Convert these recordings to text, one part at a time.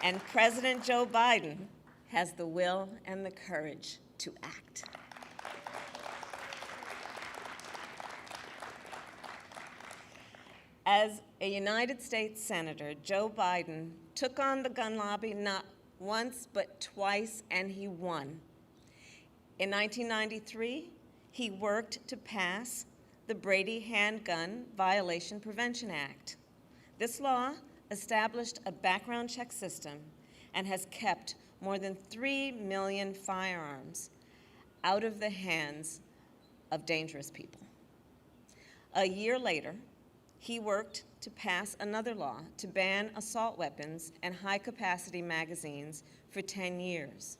And President Joe Biden has the will and the courage to act. As a United States Senator, Joe Biden took on the gun lobby not once but twice, and he won. In 1993, he worked to pass the Brady Handgun Violation Prevention Act. This law established a background check system and has kept more than 3 million firearms out of the hands of dangerous people. A year later, he worked to pass another law to ban assault weapons and high-capacity magazines for 10 years.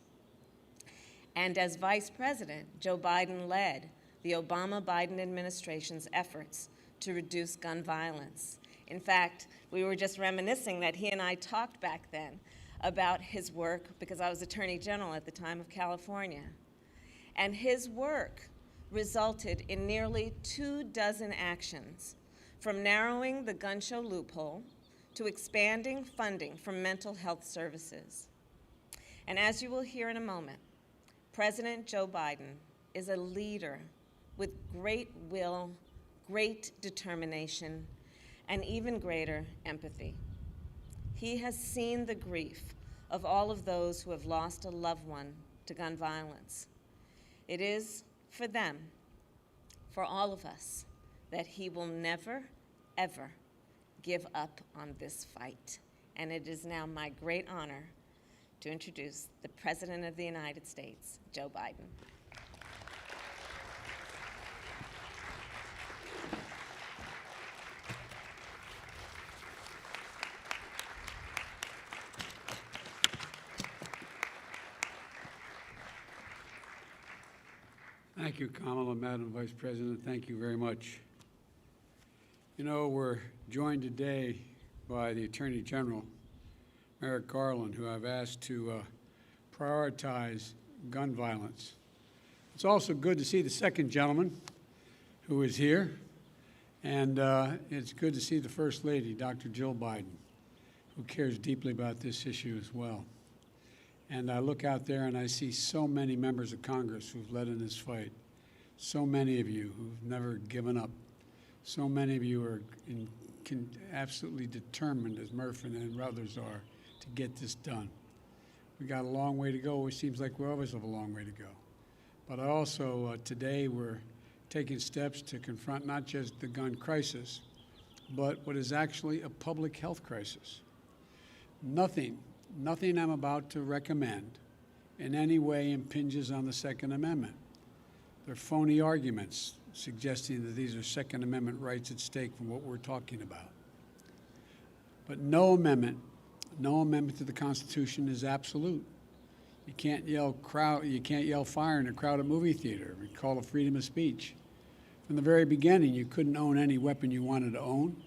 And as Vice President, Joe Biden led the Obama-Biden administration's efforts to reduce gun violence. In fact, we were just reminiscing that he and I talked back then about his work, because I was Attorney General at the time of California. And his work resulted in nearly 24 actions, from narrowing the gun show loophole to expanding funding for mental health services. And as you will hear in a moment, President Joe Biden is a leader with great will, great determination, and even greater empathy. He has seen the grief of all of those who have lost a loved one to gun violence. It is for them, for all of us, that he will never, ever give up on this fight. And it is now my great honor to introduce the President of the United States, Joe Biden. Thank you, Kamala, Madam Vice President. Thank you very much. You know, we're joined today by the Attorney General, Merrick Garland, who I've asked to prioritize gun violence. It's also good to see the second gentleman who is here, and it's good to see the First Lady, Dr. Jill Biden, who cares deeply about this issue as well. And I look out there and I see so many members of Congress who've led in this fight, so many of you who've never given up, so many of you are absolutely determined, as Murphy and others are, to get this done. We got a long way to go. It seems like we always have a long way to go. But also today we're taking steps to confront not just the gun crisis, but what is actually a public health crisis. Nothing I'm about to recommend in any way impinges on the Second Amendment. They're phony arguments suggesting that these are Second Amendment rights at stake from what we're talking about. But no amendment to the Constitution is absolute. You can't yell fire in a crowded movie theater. We call it freedom of speech. From the very beginning, you couldn't own any weapon you wanted to own.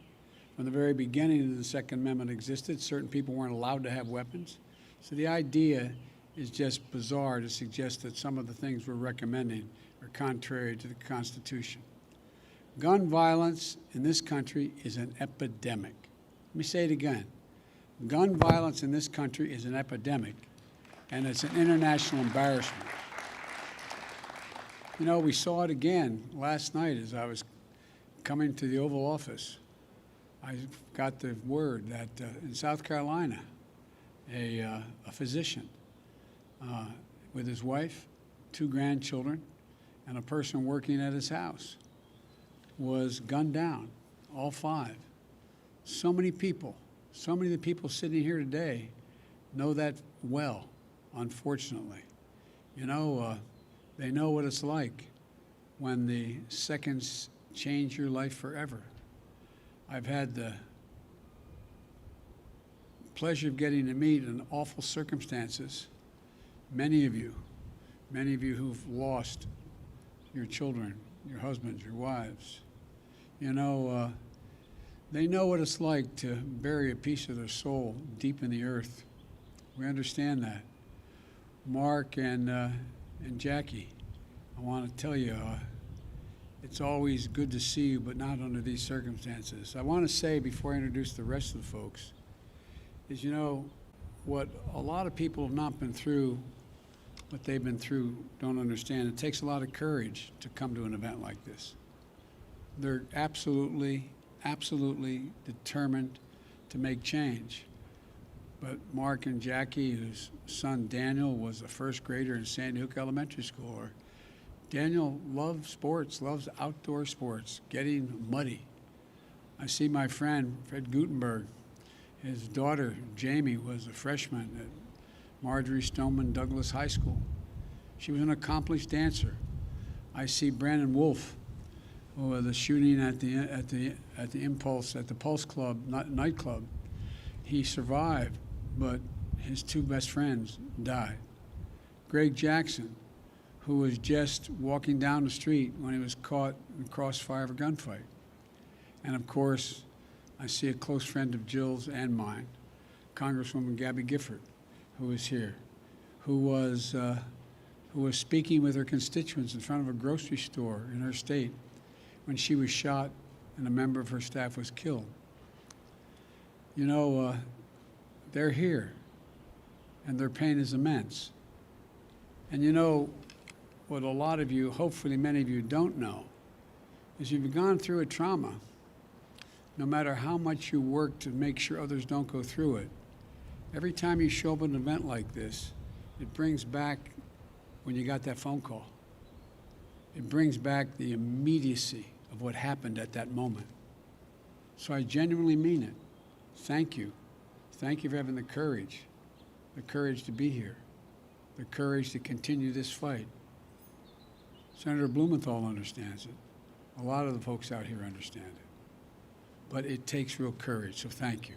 From the very beginning the Second Amendment existed, certain people weren't allowed to have weapons. So the idea is just bizarre to suggest that some of the things we're recommending are contrary to the Constitution. Gun violence in this country is an epidemic. Let me say it again. Gun violence in this country is an epidemic, and it's an international embarrassment. You know, we saw it again last night as I was coming to the Oval Office. I got the word that in South Carolina, a physician with his wife, 2 grandchildren, and a person working at his house was gunned down, all 5. So many of the people sitting here today know that well, unfortunately. You know, they know what it's like when the seconds change your life forever. I've had the pleasure of getting to meet in awful circumstances many of you who've lost your children, your husbands, your wives. You know, they know what it's like to bury a piece of their soul deep in the earth. We understand that. Mark and Jackie, I want to tell you, it's always good to see you, but not under these circumstances. I want to say, before I introduce the rest of the folks, is, you know, what a lot of people have not been through, what they've been through, don't understand. It takes a lot of courage to come to an event like this. They're absolutely, absolutely determined to make change. But Mark and Jackie, whose son Daniel was a first grader in Sandy Hook Elementary School, or Daniel loves sports, loves outdoor sports, getting muddy. I see my friend, Fred Gutenberg. His daughter, Jamie, was a freshman at Marjorie Stoneman Douglas High School. She was an accomplished dancer. I see Brandon Wolf, who was the shooting at the Impulse, at the Pulse Club, nightclub. He survived, but his two best friends died. Greg Jackson, who was just walking down the street when he was caught in the crossfire of a gunfight. And of course, I see a close friend of Jill's and mine, Congresswoman Gabby Gifford, who is here, who was speaking with her constituents in front of a grocery store in her state when she was shot and a member of her staff was killed. You know, they're here, and their pain is immense. And you know, what a lot of you, hopefully many of you, don't know is you've gone through a trauma. No matter how much you work to make sure others don't go through it, every time you show up at an event like this, it brings back when you got that phone call. It brings back the immediacy of what happened at that moment. So I genuinely mean it. Thank you. Thank you for having the courage to be here, the courage to continue this fight. Senator Blumenthal understands it. A lot of the folks out here understand it. But it takes real courage, so thank you.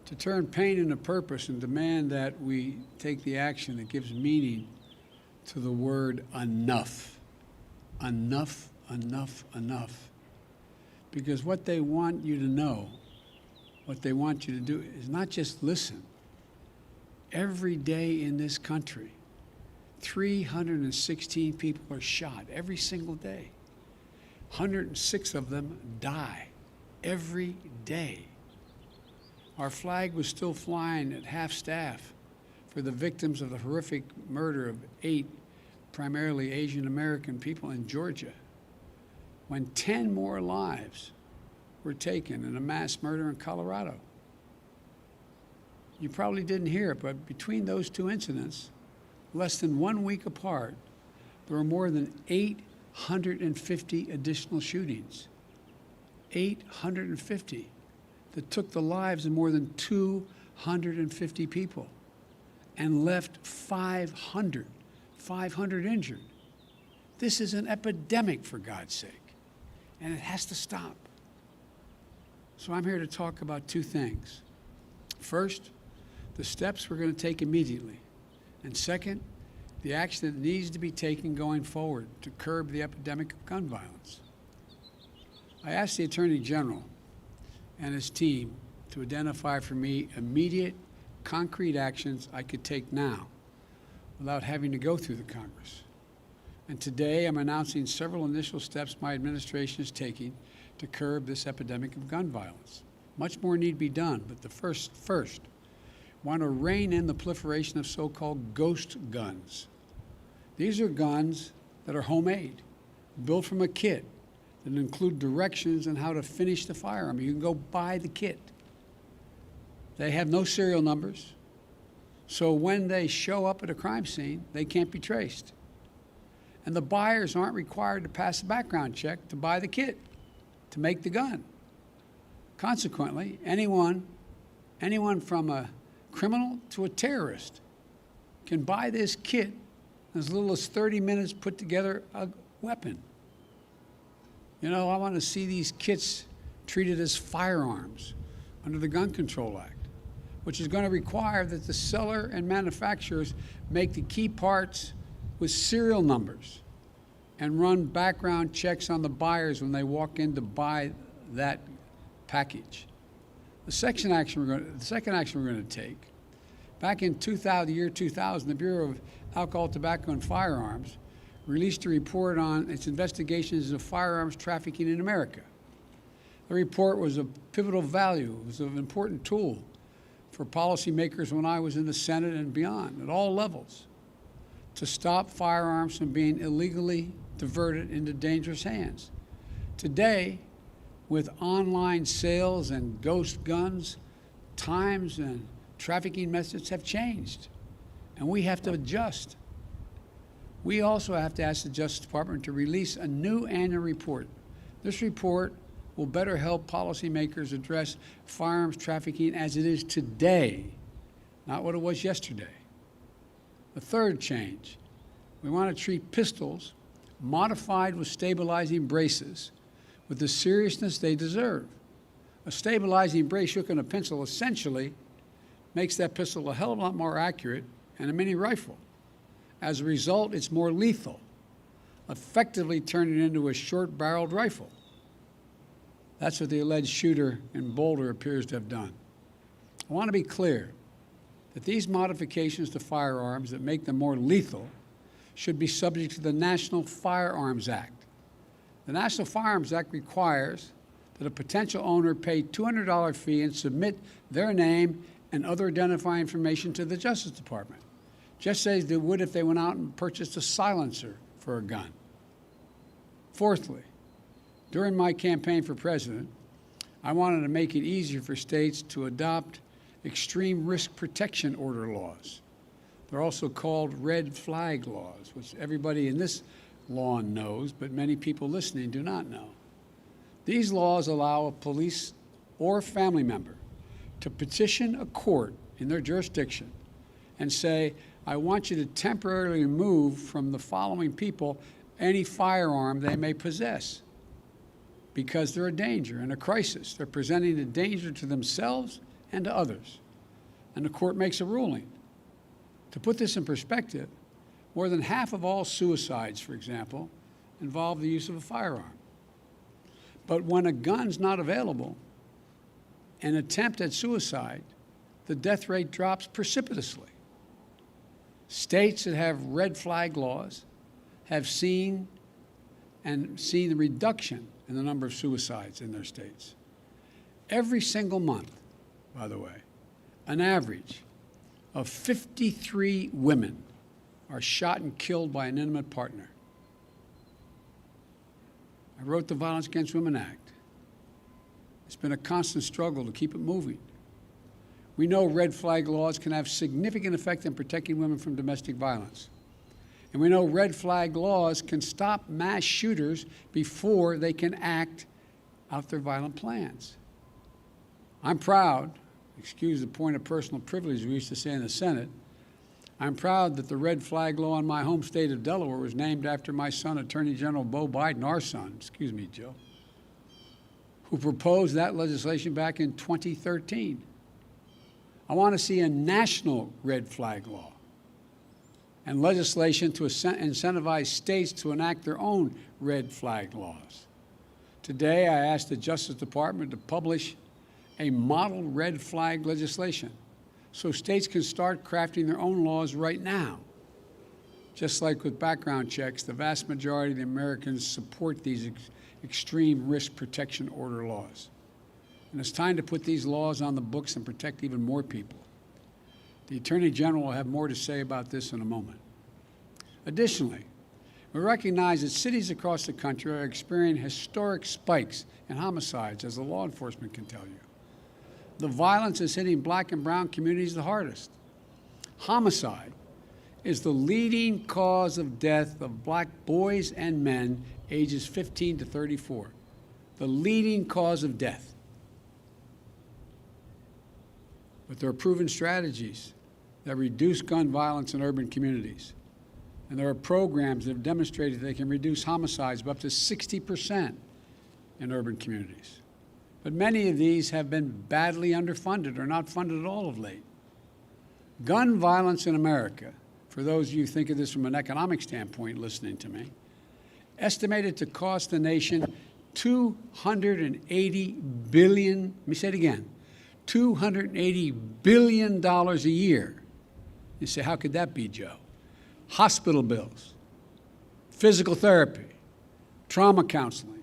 To turn pain into purpose and demand that we take the action that gives meaning to the word enough. Enough, enough, enough. Because what they want you to know, what they want you to do is not just listen. Every day in this country, 316 people are shot every single day. 106 of them die every day. Our flag was still flying at half-staff for the victims of the horrific murder of 8 primarily Asian American people in Georgia, when 10 more lives were taken in a mass murder in Colorado. You probably didn't hear it, but between those two incidents, less than 1 week apart, there were more than 850 additional shootings. 850 that took the lives of more than 250 people and left 500 injured. This is an epidemic, for God's sake, and it has to stop. So I'm here to talk about 2 things. First, the steps we're going to take immediately. And second, the action that needs to be taken going forward to curb the epidemic of gun violence. I asked the Attorney General and his team to identify for me immediate, concrete actions I could take now without having to go through the Congress. And today I'm announcing several initial steps my administration is taking to curb this epidemic of gun violence. Much more need to be done, but the first, want to rein in the proliferation of so-called ghost guns. These are guns that are homemade, built from a kit, that include directions on how to finish the firearm. You can go buy the kit. They have no serial numbers, so when they show up at a crime scene, they can't be traced. And the buyers aren't required to pass a background check to buy the kit, to make the gun. Consequently, anyone from a criminal to a terrorist can buy this kit in as little as 30 minutes, put together a weapon. You know, I want to see these kits treated as firearms under the Gun Control Act, which is going to require that the seller and manufacturers make the key parts with serial numbers and run background checks on the buyers when they walk in to buy that package. The second action we're going to take, back in the year 2000, the Bureau of Alcohol, Tobacco, and Firearms released a report on its investigations of firearms trafficking in America. The report was of pivotal value. It was an important tool for policymakers when I was in the Senate and beyond, at all levels, to stop firearms from being illegally diverted into dangerous hands. Today, with online sales and ghost guns, times and trafficking methods have changed, and we have to adjust. We also have to ask the Justice Department to release a new annual report. This report will better help policymakers address firearms trafficking as it is today, not what it was yesterday. The third change, we want to treat pistols modified with stabilizing braces with the seriousness they deserve. A stabilizing brace shook in a pencil essentially makes that pistol a hell of a lot more accurate than a mini rifle. As a result, it's more lethal, effectively turning it into a short-barreled rifle. That's what the alleged shooter in Boulder appears to have done. I want to be clear that these modifications to firearms that make them more lethal should be subject to the National Firearms Act. The National Firearms Act requires that a potential owner pay a $200 fee and submit their name and other identifying information to the Justice Department, just as they would if they went out and purchased a silencer for a gun. Fourthly, during my campaign for president, I wanted to make it easier for states to adopt extreme risk protection order laws. They're also called red flag laws, which everybody in this lawn knows, but many people listening do not know. These laws allow a police or family member to petition a court in their jurisdiction and say, I want you to temporarily remove from the following people any firearm they may possess because they're a danger and a crisis. They're presenting a danger to themselves and to others. And the court makes a ruling. To put this in perspective, more than half of all suicides, for example, involve the use of a firearm. But when a gun's not available, an attempt at suicide, the death rate drops precipitously. States that have red flag laws have seen the reduction in the number of suicides in their states. Every single month, by the way, an average of 53 women are shot and killed by an intimate partner. I wrote the Violence Against Women Act. It's been a constant struggle to keep it moving. We know red flag laws can have significant effect in protecting women from domestic violence. And we know red flag laws can stop mass shooters before they can act out their violent plans. I'm proud, excuse the point of personal privilege we used to say in the Senate, I'm proud that the red flag law in my home state of Delaware was named after my son, Attorney General Beau Biden, our son, excuse me, Joe, who proposed that legislation back in 2013. I want to see a national red flag law and legislation to incentivize states to enact their own red flag laws. Today, I asked the Justice Department to publish a model red flag legislation so states can start crafting their own laws right now. Just like with background checks, the vast majority of the Americans support these extreme risk protection order laws. And it's time to put these laws on the books and protect even more people. The Attorney General will have more to say about this in a moment. Additionally, we recognize that cities across the country are experiencing historic spikes in homicides, as the law enforcement can tell you. The violence is hitting black and brown communities the hardest. Homicide is the leading cause of death of black boys and men ages 15 to 34. The leading cause of death. But there are proven strategies that reduce gun violence in urban communities. And there are programs that have demonstrated they can reduce homicides by up to 60% in urban communities. But many of these have been badly underfunded or not funded at all of late. Gun violence in America, for those of you who think of this from an economic standpoint listening to me, estimated to cost the nation $280 billion, let me say it again, $280 billion a year. You say, how could that be, Joe? Hospital bills, physical therapy, trauma counseling,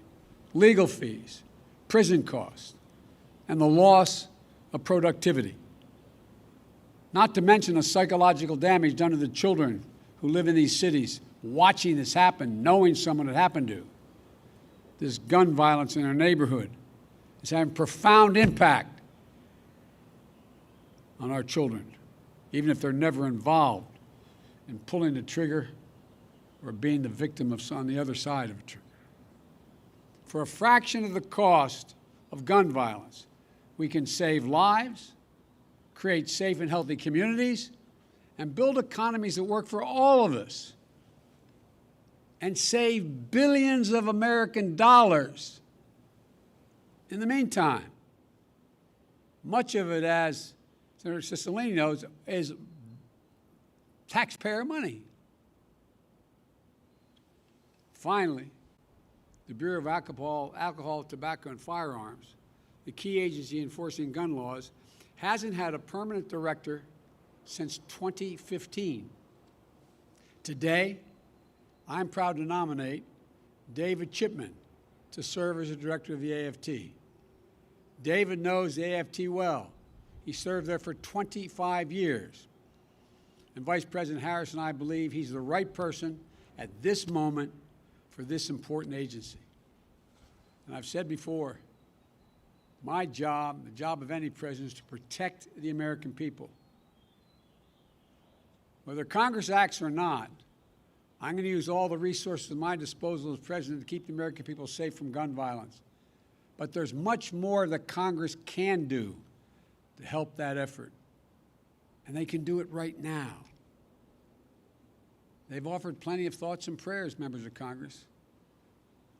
legal fees, prison costs, and the loss of productivity. Not to mention the psychological damage done to the children who live in these cities, watching this happen, knowing someone it happened to. This gun violence in our neighborhood is having profound impact on our children, even if they're never involved in pulling the trigger or being the victim of on the other side of a trigger. For a fraction of the cost of gun violence, we can save lives, create safe and healthy communities, and build economies that work for all of us, and save billions of American dollars. In the meantime, much of it, as Senator Cicilline knows, is taxpayer money. Finally, the Bureau of Alcohol, Tobacco, and Firearms, the key agency enforcing gun laws, hasn't had a permanent director since 2015. Today, I'm proud to nominate David Chipman to serve as the director of the AFT. David knows the AFT well. He served there for 25 years. And Vice President Harris and I believe he's the right person at this moment for this important agency. And I've said before, my job, the job of any president, is to protect the American people. Whether Congress acts or not, I'm going to use all the resources at my disposal as president to keep the American people safe from gun violence. But there's much more that Congress can do to help that effort. And they can do it right now. They've offered plenty of thoughts and prayers, members of Congress,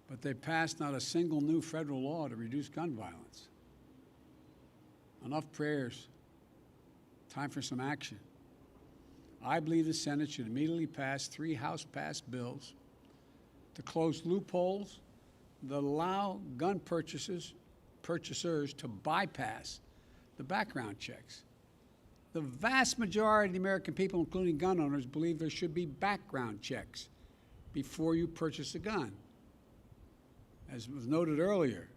but they've passed not a single new federal law to reduce gun violence. Enough prayers. Time for some action. I believe the Senate should immediately pass 3 House-passed bills to close loopholes that allow gun purchasers to bypass the background checks. The vast majority of the American people, including gun owners, believe there should be background checks before you purchase a gun. As was noted earlier,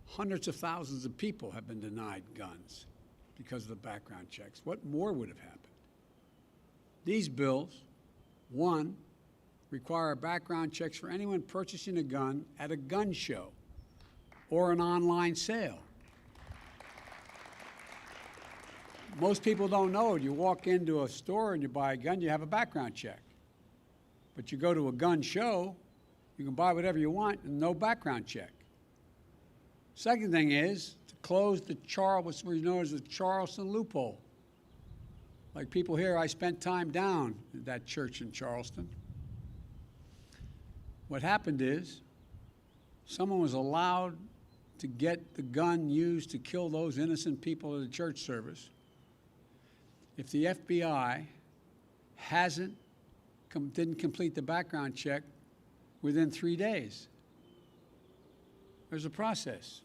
hundreds of thousands of people have been denied guns because of the background checks. What more would have happened? These bills, one, require background checks for anyone purchasing a gun at a gun show or an online sale. Most people don't know it. You walk into a store and you buy a gun, you have a background check. But you go to a gun show, you can buy whatever you want and no background check. Second thing is to close what's known as the Charleston loophole. Like people here, I spent time down at that church in Charleston. What happened is someone was allowed to get the gun used to kill those innocent people at a church service if the FBI didn't complete the background check within 3 days. There's a process.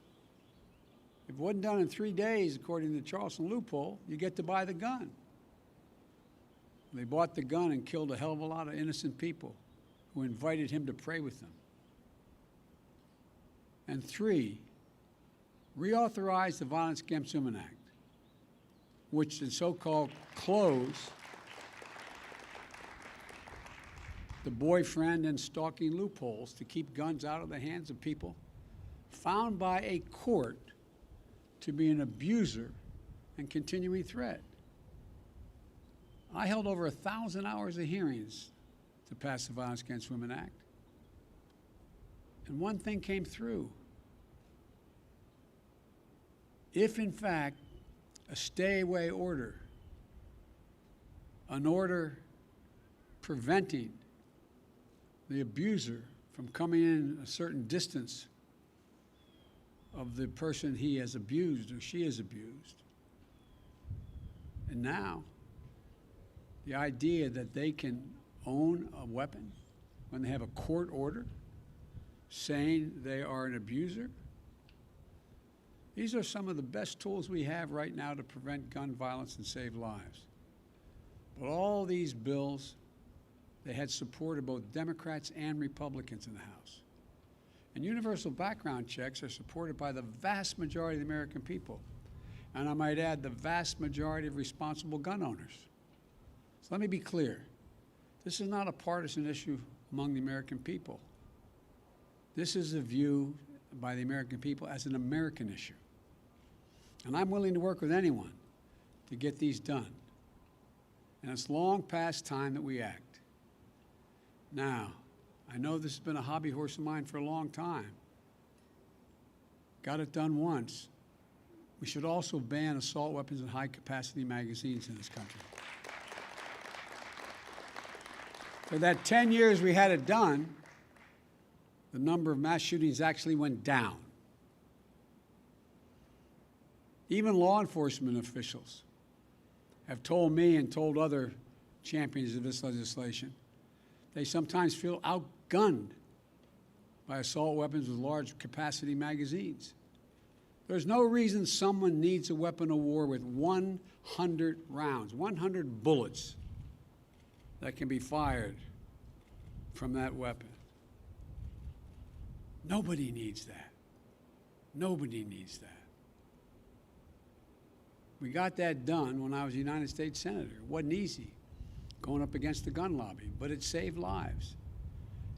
If it wasn't done in 3 days, according to the Charleston loophole, you get to buy the gun. They bought the gun and killed a hell of a lot of innocent people who invited him to pray with them. And 3, reauthorize the Violence Against Women Act, which is so-called close the boyfriend and stalking loopholes to keep guns out of the hands of people found by a court to be an abuser and continuing threat. I held over 1,000 hours of hearings to pass the Violence Against Women Act. And one thing came through. If, in fact, a stay-away order, an order preventing the abuser from coming in a certain distance of the person he has abused or she has abused, and now the idea that they can own a weapon when they have a court order saying they are an abuser. These are some of the best tools we have right now to prevent gun violence and save lives. But all these bills, they had support of both Democrats and Republicans in the House. And universal background checks are supported by the vast majority of the American people. and I might add, the vast majority of responsible gun owners. So let me be clear. This is not a partisan issue among the American people. This is a view by the American people as an American issue. And I'm willing to work with anyone to get these done. And it's long past time that we act. Now, I know this has been a hobby horse of mine for a long time. Got it done once. We should also ban assault weapons and high-capacity magazines in this country. For that 10 years we had it done, the number of mass shootings actually went down. Even law enforcement officials have told me and told other champions of this legislation, they sometimes feel outgunned by assault weapons with large capacity magazines. There's no reason someone needs a weapon of war with 100 rounds, 100 bullets that can be fired from that weapon. Nobody needs that. Nobody needs that. We got that done when I was a United States Senator. It wasn't easy going up against the gun lobby, but it saved lives.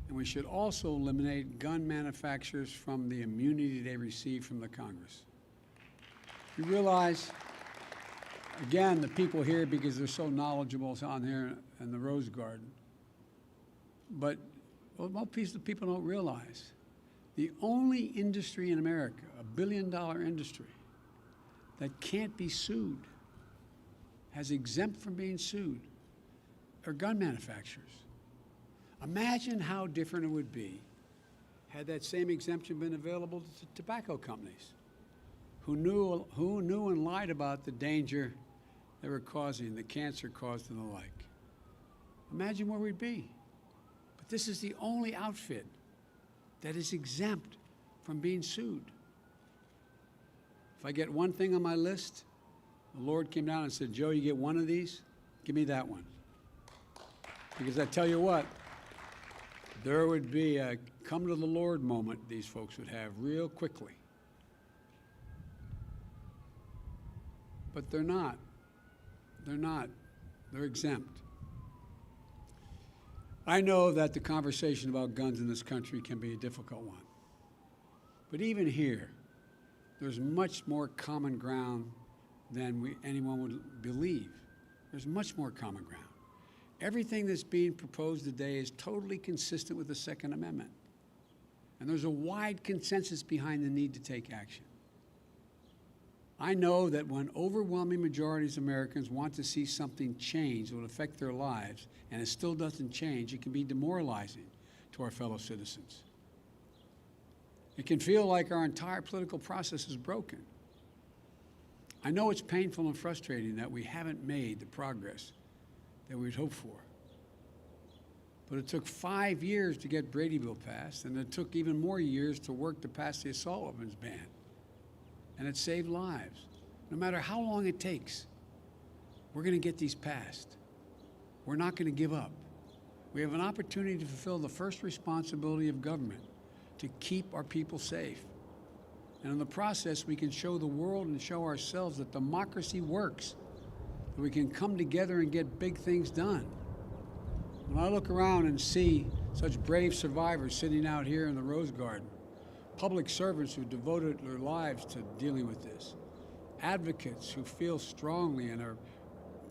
And we should also eliminate gun manufacturers from the immunity they receive from the Congress. You realize, again, the people here, because they're so knowledgeable on here in the Rose Garden, but what most people don't realize, the only industry in America, a billion-dollar industry, that can't be sued, has exempt from being sued, are gun manufacturers. Imagine how different it would be had that same exemption been available to tobacco companies who knew and lied about the danger they were causing, the cancer caused and the like. Imagine where we'd be. But this is the only outfit that is exempt from being sued. If I get one thing on my list, the Lord came down and said, Joe, you get one of these, give me that one. Because I tell you what, there would be a come to the Lord moment these folks would have real quickly. But they're not. They're not. They're exempt. I know that the conversation about guns in this country can be a difficult one. But even here, there's much more common ground than anyone would believe. There's much more common ground. Everything that's being proposed today is totally consistent with the Second Amendment. And there's a wide consensus behind the need to take action. I know that when overwhelming majorities of Americans want to see something change that will affect their lives, and it still doesn't change, it can be demoralizing to our fellow citizens. It can feel like our entire political process is broken. I know it's painful and frustrating that we haven't made the progress that we'd hoped for. But it took 5 years to get Brady Bill passed, and it took even more years to work to pass the assault weapons ban. And it saved lives. No matter how long it takes, we're going to get these passed. We're not going to give up. We have an opportunity to fulfill the first responsibility of government, to keep our people safe. And in the process, we can show the world and show ourselves that democracy works, that we can come together and get big things done. When I look around and see such brave survivors sitting out here in the Rose Garden, public servants who devoted their lives to dealing with this, advocates who feel strongly and are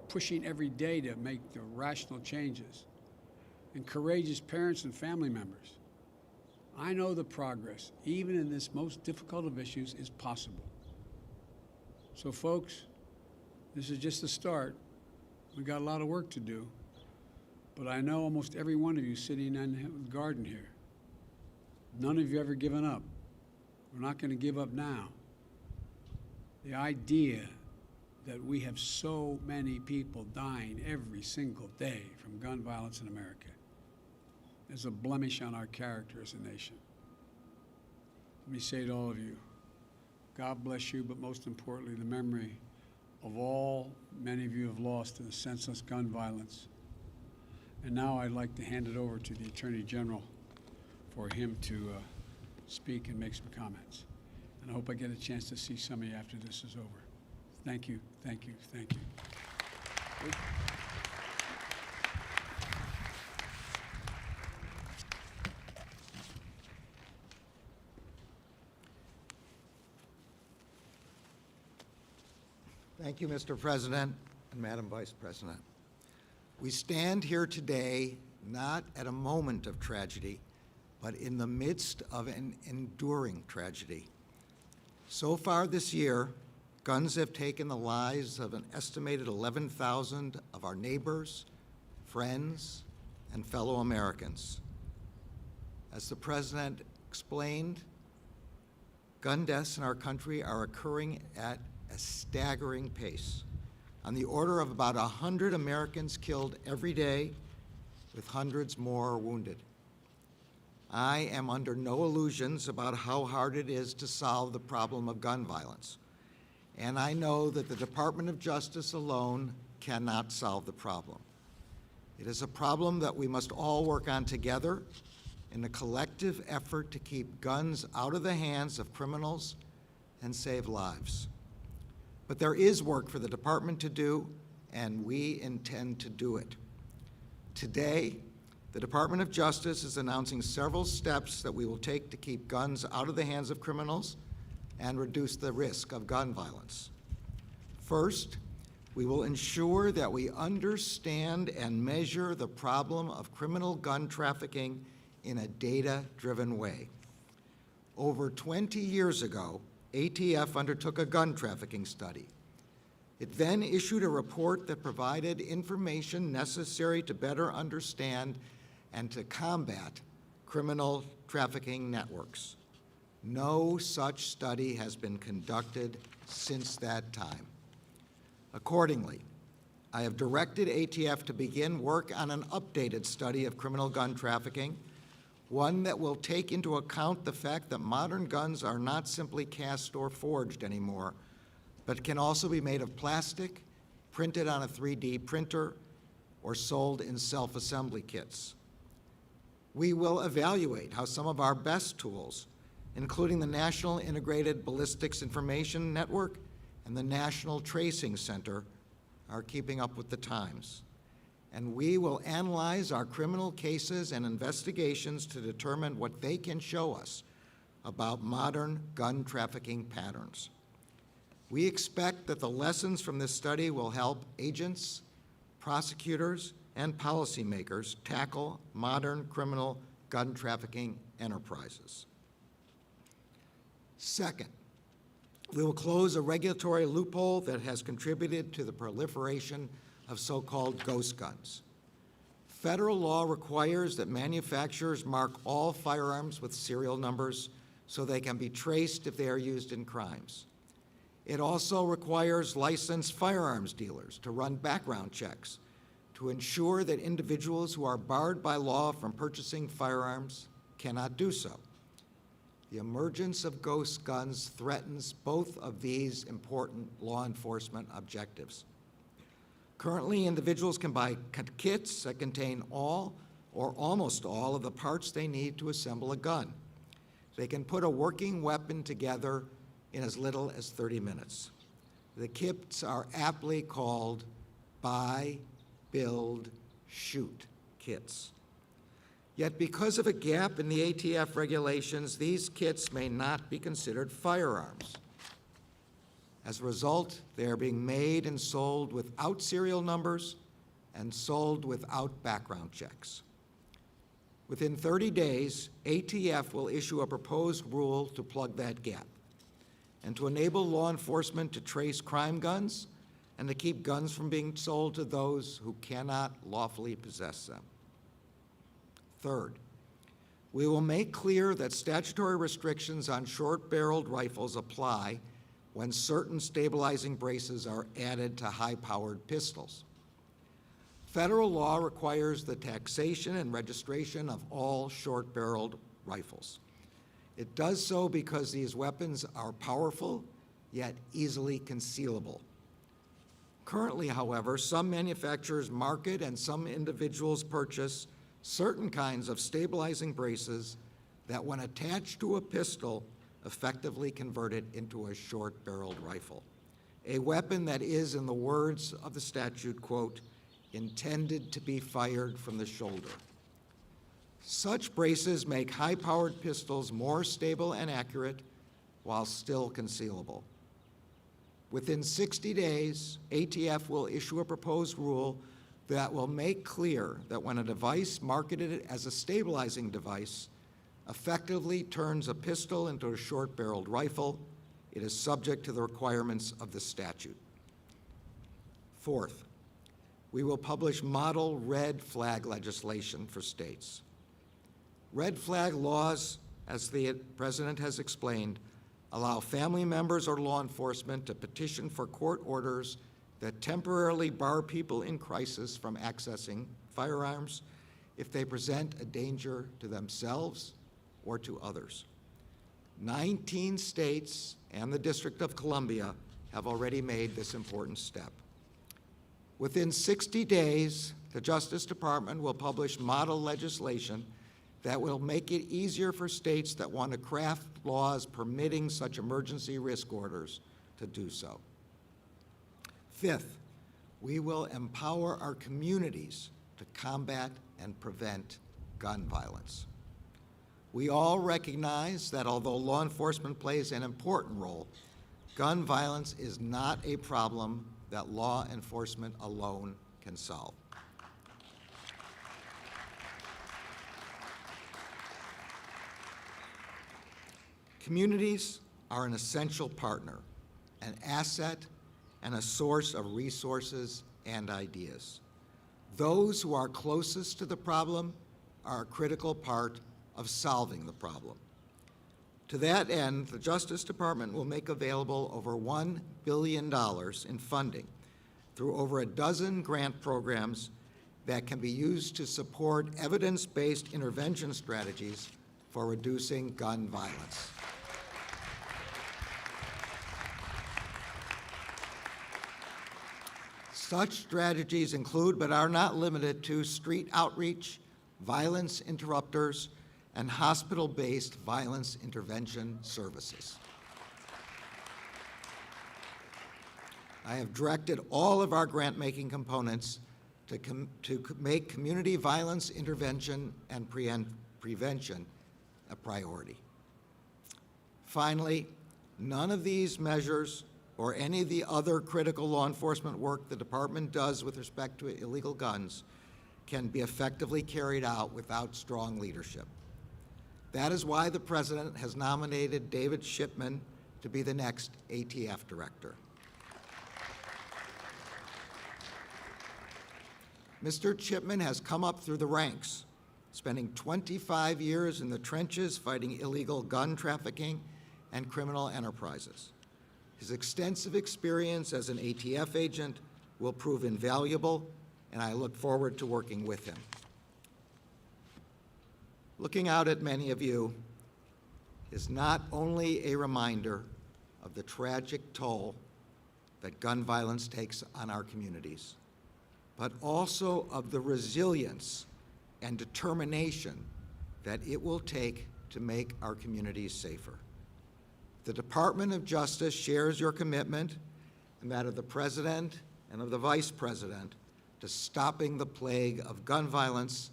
pushing every day to make the rational changes, and courageous parents and family members, I know the progress, even in this most difficult of issues, is possible. So folks, this is just the start. We've got a lot of work to do, but I know almost every one of you sitting in the garden here, none of you ever given up. We're not going to give up now. The idea that we have so many people dying every single day from gun violence in America is a blemish on our character as a nation. Let me say to all of you, God bless you, but most importantly, the memory of all many of you have lost to the senseless gun violence. And now I'd like to hand it over to the Attorney General for him to speak and make some comments. And I hope I get a chance to see some of you after this is over. Thank you, thank you, thank you. Thank you, Mr. President and Madam Vice President. We stand here today not at a moment of tragedy, but in the midst of an enduring tragedy. So far this year, guns have taken the lives of an estimated 11,000 of our neighbors, friends, and fellow Americans. As the President explained, gun deaths in our country are occurring at a staggering pace, on the order of about 100 Americans killed every day, with hundreds more wounded. I am under no illusions about how hard it is to solve the problem of gun violence, and I know that the Department of Justice alone cannot solve the problem. It is a problem that we must all work on together in a collective effort to keep guns out of the hands of criminals and save lives. But there is work for the department to do, and we intend to do it. Today, the Department of Justice is announcing several steps that we will take to keep guns out of the hands of criminals and reduce the risk of gun violence. First, we will ensure that we understand and measure the problem of criminal gun trafficking in a data-driven way. Over 20 years ago, ATF undertook a gun trafficking study. It then issued a report that provided information necessary to better understand and to combat criminal trafficking networks. No such study has been conducted since that time. Accordingly, I have directed ATF to begin work on an updated study of criminal gun trafficking, one that will take into account the fact that modern guns are not simply cast or forged anymore, but can also be made of plastic, printed on a 3D printer, or sold in self-assembly kits. We will evaluate how some of our best tools, including the National Integrated Ballistics Information Network and the National Tracing Center, are keeping up with the times. And we will analyze our criminal cases and investigations to determine what they can show us about modern gun trafficking patterns. We expect that the lessons from this study will help agents, prosecutors, and policymakers tackle modern criminal gun trafficking enterprises. Second, we will close a regulatory loophole that has contributed to the proliferation of so-called ghost guns. Federal law requires that manufacturers mark all firearms with serial numbers so they can be traced if they are used in crimes. It also requires licensed firearms dealers to run background checks to ensure that individuals who are barred by law from purchasing firearms cannot do so. The emergence of ghost guns threatens both of these important law enforcement objectives. Currently, individuals can buy kits that contain all or almost all of the parts they need to assemble a gun. They can put a working weapon together in as little as 30 minutes. The kits are aptly called buy, build, shoot kits. Yet because of a gap in the ATF regulations, these kits may not be considered firearms. As a result, they are being made and sold without serial numbers and sold without background checks. Within 30 days, ATF will issue a proposed rule to plug that gap and to enable law enforcement to trace crime guns and to keep guns from being sold to those who cannot lawfully possess them. Third, we will make clear that statutory restrictions on short-barreled rifles apply when certain stabilizing braces are added to high-powered pistols. Federal law requires the taxation and registration of all short-barreled rifles. It does so because these weapons are powerful, yet easily concealable. Currently, however, some manufacturers market and some individuals purchase certain kinds of stabilizing braces that, when attached to a pistol, effectively convert it into a short-barreled rifle. a weapon that is, in the words of the statute, quote, intended to be fired from the shoulder. Such braces make high-powered pistols more stable and accurate while still concealable. Within 60 days, ATF will issue a proposed rule that will make clear that when a device marketed as a stabilizing device effectively turns a pistol into a short-barreled rifle, it is subject to the requirements of the statute. Fourth, we will publish model red flag legislation for states. Red flag laws, as the President has explained, allow family members or law enforcement to petition for court orders that temporarily bar people in crisis from accessing firearms if they present a danger to themselves or to others. 19 states and the District of Columbia have already made this important step. Within 60 days, the Justice Department will publish model legislation that will make it easier for states that want to craft laws permitting such emergency risk orders to do so. Fifth, we will empower our communities to combat and prevent gun violence. We all recognize that although law enforcement plays an important role, gun violence is not a problem that law enforcement alone can solve. Communities are an essential partner, an asset, and a source of resources and ideas. Those who are closest to the problem are a critical part of solving the problem. To that end, the Justice Department will make available over $1 billion in funding through over a dozen grant programs that can be used to support evidence-based intervention strategies for reducing gun violence. Such strategies include, but are not limited to, street outreach, violence interrupters, and hospital-based violence intervention services. I have directed all of our grant-making components to make community violence intervention and prevention a priority. Finally, none of these measures or any of the other critical law enforcement work the department does with respect to illegal guns can be effectively carried out without strong leadership. That is why the President has nominated David Shipman to be the next ATF director. Mr. Shipman has come up through the ranks, spending 25 years in the trenches fighting illegal gun trafficking and criminal enterprises. His extensive experience as an ATF agent will prove invaluable, and I look forward to working with him. Looking out at many of you is not only a reminder of the tragic toll that gun violence takes on our communities, but also of the resilience and determination that it will take to make our communities safer. The Department of Justice shares your commitment and that of the President and of the Vice President to stopping the plague of gun violence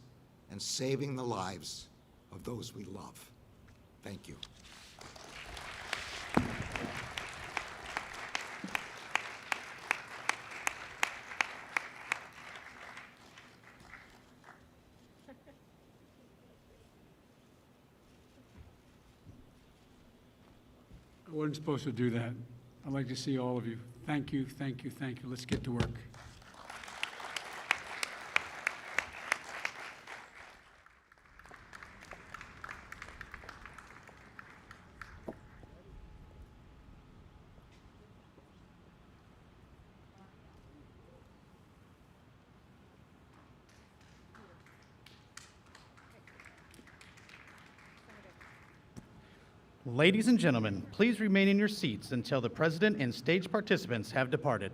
and saving the lives of those we love. Thank you. I wasn't supposed to do that. I'd like to see all of you. Thank you, thank you, thank you. Let's get to work. Ladies and gentlemen, please remain in your seats until the President and stage participants have departed.